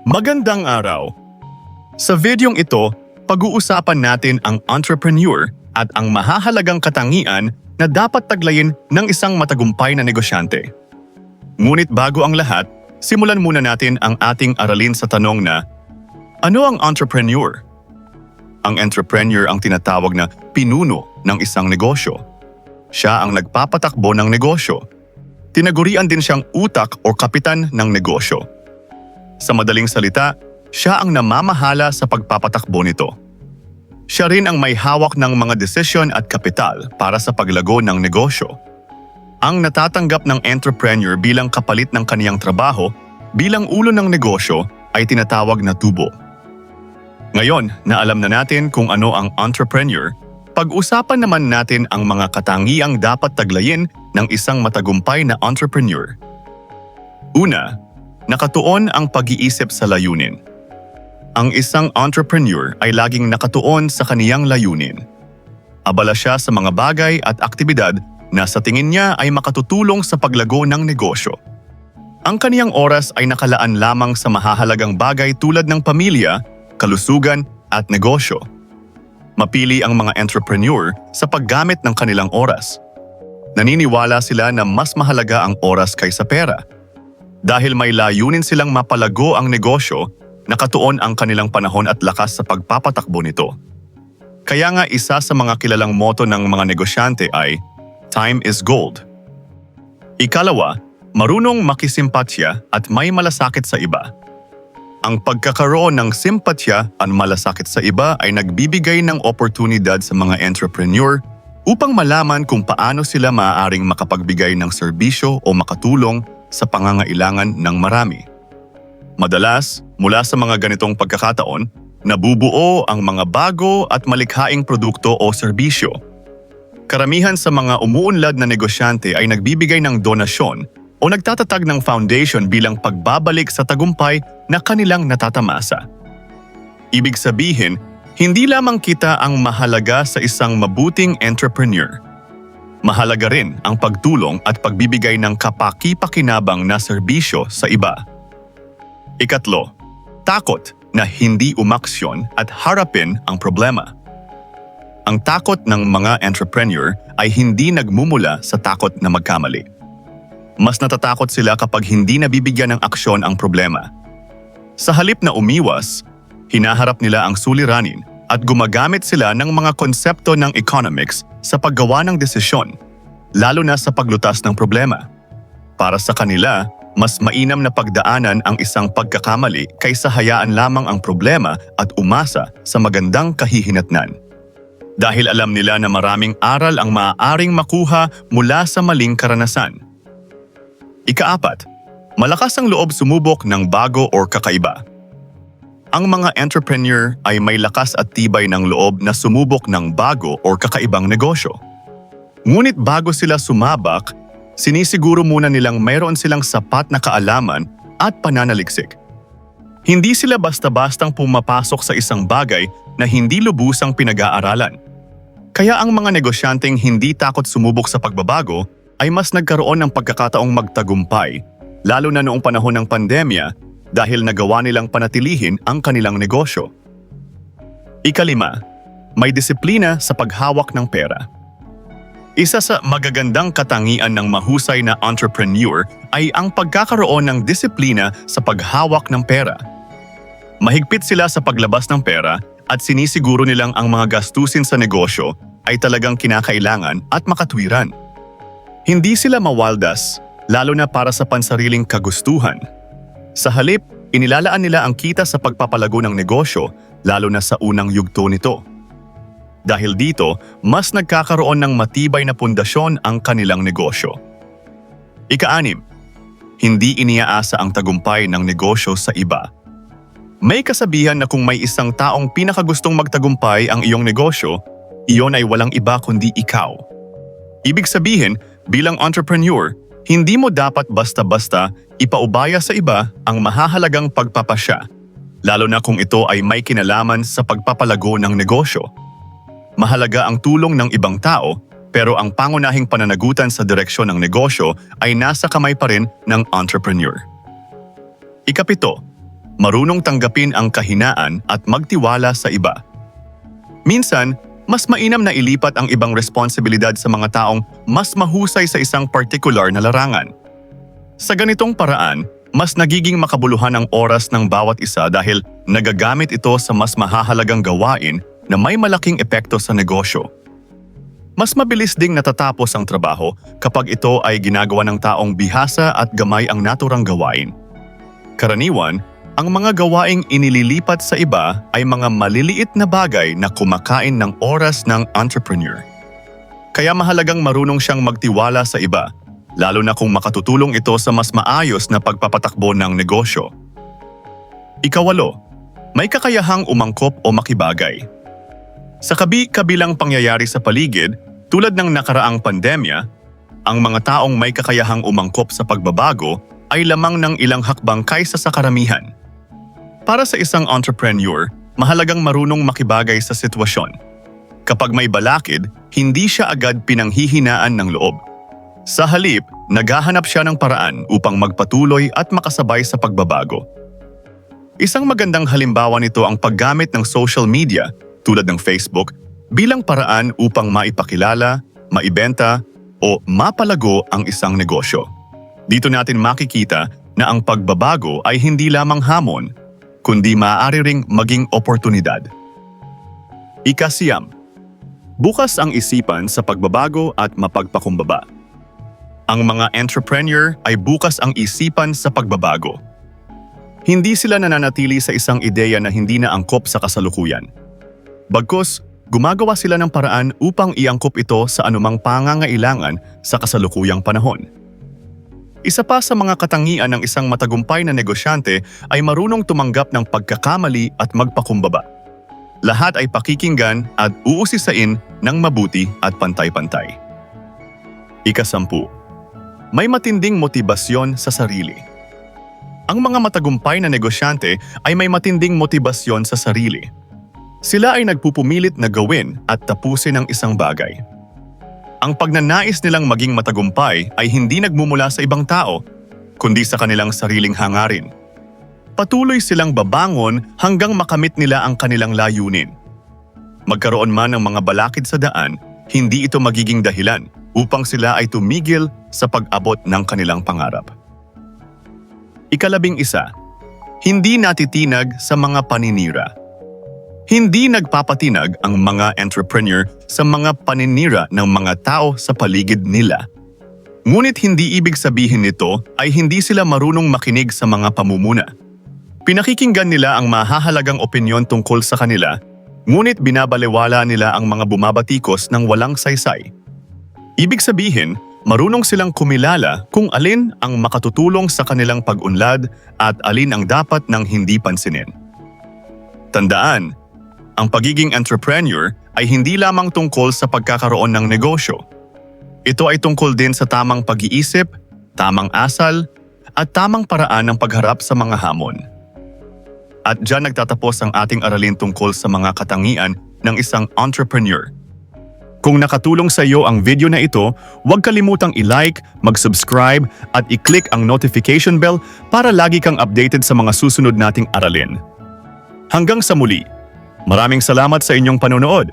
Magandang araw! Sa videong ito, pag-uusapan natin ang entrepreneur at ang mahahalagang katangian na dapat taglayin ng isang matagumpay na negosyante. Ngunit bago ang lahat, simulan muna natin ang ating aralin sa tanong na, ano ang entrepreneur? Ang entrepreneur ang tinatawag na pinuno ng isang negosyo. Siya ang nagpapatakbo ng negosyo. Tinagurian din siyang utak o kapitan ng negosyo. Sa madaling salita, siya ang namamahala sa pagpapatakbo nito. Siya rin ang may hawak ng mga desisyon at kapital para sa paglago ng negosyo. Ang natatanggap ng entrepreneur bilang kapalit ng kaniyang trabaho bilang ulo ng negosyo ay tinatawag na tubo. Ngayon na alam na natin kung ano ang entrepreneur, pag-usapan naman natin ang mga katangiang dapat taglayin ng isang matagumpay na entrepreneur. Una, nakatuon ang pag-iisip sa layunin. Ang isang entrepreneur ay laging nakatuon sa kaniyang layunin. Abala siya sa mga bagay at aktibidad na sa tingin niya ay makatutulong sa paglago ng negosyo. Ang kaniyang oras ay nakalaan lamang sa mahahalagang bagay tulad ng pamilya, kalusugan at negosyo. Mapili ang mga entrepreneur sa paggamit ng kanilang oras. Naniniwala sila na mas mahalaga ang oras kaysa pera. Dahil may layunin silang mapalago ang negosyo, nakatuon ang kanilang panahon at lakas sa pagpapatakbo nito. Kaya nga isa sa mga kilalang motto ng mga negosyante ay, "Time is gold." Ikalawa, marunong makisimpatya at may malasakit sa iba. Ang pagkakaroon ng simpatya at malasakit sa iba ay nagbibigay ng oportunidad sa mga entrepreneur upang malaman kung paano sila maaaring makapagbigay ng serbisyo o makatulong sa pangangailangan ng marami. Madalas, mula sa mga ganitong pagkakataon, nabubuo ang mga bago at malikhaing produkto o serbisyo. Karamihan sa mga umuunlad na negosyante ay nagbibigay ng donasyon o nagtatatag ng foundation bilang pagbabalik sa tagumpay na kanilang natatamasa. Ibig sabihin, hindi lamang kita ang mahalaga sa isang mabuting entrepreneur. Mahalaga rin ang pagtulong at pagbibigay ng kapaki-pakinabang na serbisyo sa iba. Ikatlo, takot na hindi umaksyon at harapin ang problema. Ang takot ng mga entrepreneur ay hindi nagmumula sa takot na magkamali. Mas natatakot sila kapag hindi nabibigyan ng aksyon ang problema. Sa halip na umiwas, hinaharap nila ang suliranin at gumagamit sila ng mga konsepto ng economics sa paggawa ng desisyon, lalo na sa paglutas ng problema. Para sa kanila, mas mainam na pagdaanan ang isang pagkakamali kaysa hayaan lamang ang problema at umasa sa magandang kahihinatnan. Dahil alam nila na maraming aral ang maaaring makuha mula sa maling karanasan. Ikaapat, malakas ang loob sumubok ng bago o kakaiba. Ang mga entrepreneur ay may lakas at tibay ng loob na sumubok ng bago o kakaibang negosyo. Ngunit bago sila sumabak, sinisiguro muna nilang mayroon silang sapat na kaalaman at pananaliksik. Hindi sila basta-bastang pumapasok sa isang bagay na hindi lubusang pinag-aaralan. Kaya ang mga negosyanteng hindi takot sumubok sa pagbabago ay mas nagkaroon ng pagkakataong magtagumpay, lalo na noong panahon ng pandemya dahil nagawa nilang panatilihin ang kanilang negosyo. Ikalima, may disiplina sa paghawak ng pera. Isa sa magagandang katangian ng mahusay na entrepreneur ay ang pagkakaroon ng disiplina sa paghawak ng pera. Mahigpit sila sa paglabas ng pera at sinisiguro nilang ang mga gastusin sa negosyo ay talagang kinakailangan at makatwiran. Hindi sila mawaldas, lalo na para sa pansariling kagustuhan. Sa halip, inilalaan nila ang kita sa pagpapalago ng negosyo, lalo na sa unang yugto nito. Dahil dito, mas nagkakaroon ng matibay na pundasyon ang kanilang negosyo. Ika-6, hindi iniaasa ang tagumpay ng negosyo sa iba. May kasabihan na kung may isang taong pinakagustong magtagumpay ang iyong negosyo, iyon ay walang iba kundi ikaw. Ibig sabihin, bilang entrepreneur, hindi mo dapat basta-basta ipaubaya sa iba ang mahahalagang pagpapasya, lalo na kung ito ay may kinalaman sa pagpapalago ng negosyo. Mahalaga ang tulong ng ibang tao, pero ang pangunahing pananagutan sa direksyon ng negosyo ay nasa kamay pa rin ng entrepreneur. Ika-7, marunong tanggapin ang kahinaan at magtiwala sa iba. Minsan, mas mainam na ilipat ang ibang responsibilidad sa mga taong mas mahusay sa isang particular na larangan. Sa ganitong paraan, mas nagiging makabuluhan ang oras ng bawat isa dahil nagagamit ito sa mas mahahalagang gawain na may malaking epekto sa negosyo. Mas mabilis ding natatapos ang trabaho kapag ito ay ginagawa ng taong bihasa at gamay ang naturang gawain. Karaniwan, ang mga gawaing inililipat sa iba ay mga maliliit na bagay na kumakain ng oras ng entrepreneur. Kaya mahalagang marunong siyang magtiwala sa iba, lalo na kung makatutulong ito sa mas maayos na pagpapatakbo ng negosyo. Ikawalo, may kakayahang umangkop o makibagay. Sa kabi-kabilang pangyayari sa paligid, tulad ng nakaraang pandemya, ang mga taong may kakayahang umangkop sa pagbabago ay lamang ng ilang hakbang kaysa sa karamihan. Para sa isang entrepreneur, mahalagang marunong makibagay sa sitwasyon. Kapag may balakid, hindi siya agad pinanghihinaan ng loob. Sa halip, naghahanap siya ng paraan upang magpatuloy at makasabay sa pagbabago. Isang magandang halimbawa nito ang paggamit ng social media tulad ng Facebook bilang paraan upang maipakilala, maibenta o mapalago ang isang negosyo. Dito natin makikita na ang pagbabago ay hindi lamang hamon, kundi maaari ring maging oportunidad. Ika-siyam, bukas ang isipan sa pagbabago at mapagpakumbaba. Ang mga entrepreneur ay bukas ang isipan sa pagbabago. Hindi sila nananatili sa isang ideya na hindi na angkop sa kasalukuyan. Bagkus, gumagawa sila ng paraan upang iangkop ito sa anumang pangangailangan sa kasalukuyang panahon. Isa pa sa mga katangian ng isang matagumpay na negosyante ay marunong tumanggap ng pagkakamali at magpakumbaba. Lahat ay pakikinggan at uusisain ng mabuti at pantay-pantay. Ika-10, may matinding motibasyon sa sarili. Ang mga matagumpay na negosyante ay may matinding motibasyon sa sarili. Sila ay nagpupumilit na gawin at tapusin ang isang bagay. Ang pagnanais nilang maging matagumpay ay hindi nagmumula sa ibang tao, kundi sa kanilang sariling hangarin. Patuloy silang babangon hanggang makamit nila ang kanilang layunin. Magkaroon man ng mga balakid sa daan, hindi ito magiging dahilan upang sila ay tumigil sa pag-abot ng kanilang pangarap. Ika-11, hindi natitinag sa mga paninira. Hindi nagpapatinag ang mga entrepreneur sa mga paninira ng mga tao sa paligid nila. Ngunit hindi ibig sabihin nito ay hindi sila marunong makinig sa mga pamumuna. Pinakikinggan nila ang mahahalagang opinyon tungkol sa kanila, ngunit binabalewala nila ang mga bumabatikos ng walang saysay. Ibig sabihin, marunong silang kumilala kung alin ang makatutulong sa kanilang pag-unlad at alin ang dapat nang hindi pansinin. Tandaan, ang pagiging entrepreneur ay hindi lamang tungkol sa pagkakaroon ng negosyo. Ito ay tungkol din sa tamang pag-iisip, tamang asal, at tamang paraan ng pagharap sa mga hamon. At diyan nagtatapos ang ating aralin tungkol sa mga katangian ng isang entrepreneur. Kung nakatulong sa iyo ang video na ito, huwag kalimutang i-like, mag-subscribe at i-click ang notification bell para lagi kang updated sa mga susunod nating aralin. Hanggang sa muli! Maraming salamat sa inyong panonood.